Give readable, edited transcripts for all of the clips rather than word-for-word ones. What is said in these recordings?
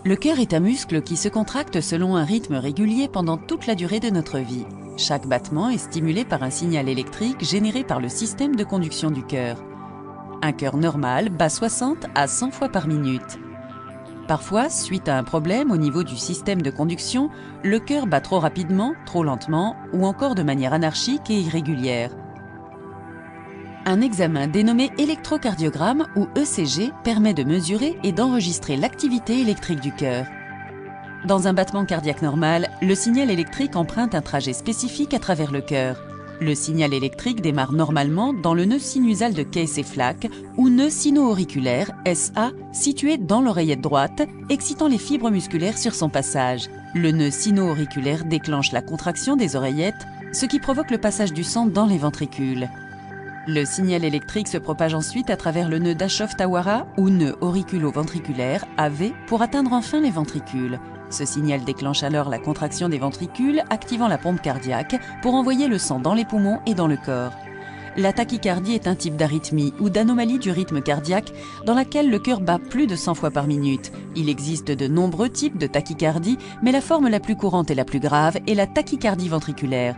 Le cœur est un muscle qui se contracte selon un rythme régulier pendant toute la durée de notre vie. Chaque battement est stimulé par un signal électrique généré par le système de conduction du cœur. Un cœur normal bat 60 à 100 fois par minute. Parfois, suite à un problème au niveau du système de conduction, le cœur bat trop rapidement, trop lentement ou encore de manière anarchique et irrégulière. Un examen dénommé électrocardiogramme ou ECG permet de mesurer et d'enregistrer l'activité électrique du cœur. Dans un battement cardiaque normal, le signal électrique emprunte un trajet spécifique à travers le cœur. Le signal électrique démarre normalement dans le nœud sinusal de Kay-Flack ou nœud sino-auriculaire, SA, situé dans l'oreillette droite, excitant les fibres musculaires sur son passage. Le nœud sino-auriculaire déclenche la contraction des oreillettes, ce qui provoque le passage du sang dans les ventricules. Le signal électrique se propage ensuite à travers le nœud d'Aschoff-Tawara ou nœud auriculo-ventriculaire, AV, pour atteindre enfin les ventricules. Ce signal déclenche alors la contraction des ventricules, activant la pompe cardiaque pour envoyer le sang dans les poumons et dans le corps. La tachycardie est un type d'arythmie ou d'anomalie du rythme cardiaque dans laquelle le cœur bat plus de 100 fois par minute. Il existe de nombreux types de tachycardie, mais la forme la plus courante et la plus grave est la tachycardie ventriculaire.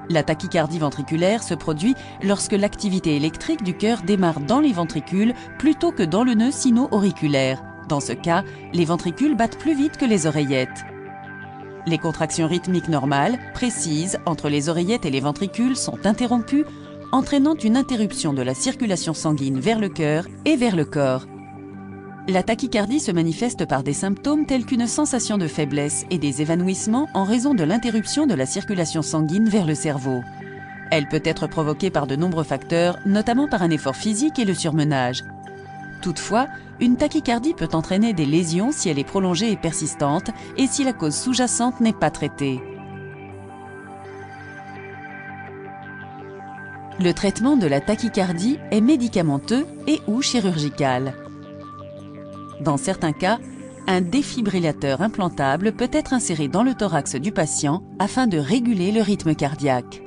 La tachycardie ventriculaire se produit lorsque l'activité électrique du cœur démarre dans les ventricules plutôt que dans le nœud sino-auriculaire. Dans ce cas, les ventricules battent plus vite que les oreillettes. Les contractions rythmiques normales, précises, entre les oreillettes et les ventricules sont interrompues, entraînant une interruption de la circulation sanguine vers le cœur et vers le corps. La tachycardie se manifeste par des symptômes tels qu'une sensation de faiblesse et des évanouissements en raison de l'interruption de la circulation sanguine vers le cerveau. Elle peut être provoquée par de nombreux facteurs, notamment par un effort physique et le surmenage. Toutefois, une tachycardie peut entraîner des lésions si elle est prolongée et persistante et si la cause sous-jacente n'est pas traitée. Le traitement de la tachycardie est médicamenteux et ou chirurgical. Dans certains cas, un défibrillateur implantable peut être inséré dans le thorax du patient afin de réguler le rythme cardiaque.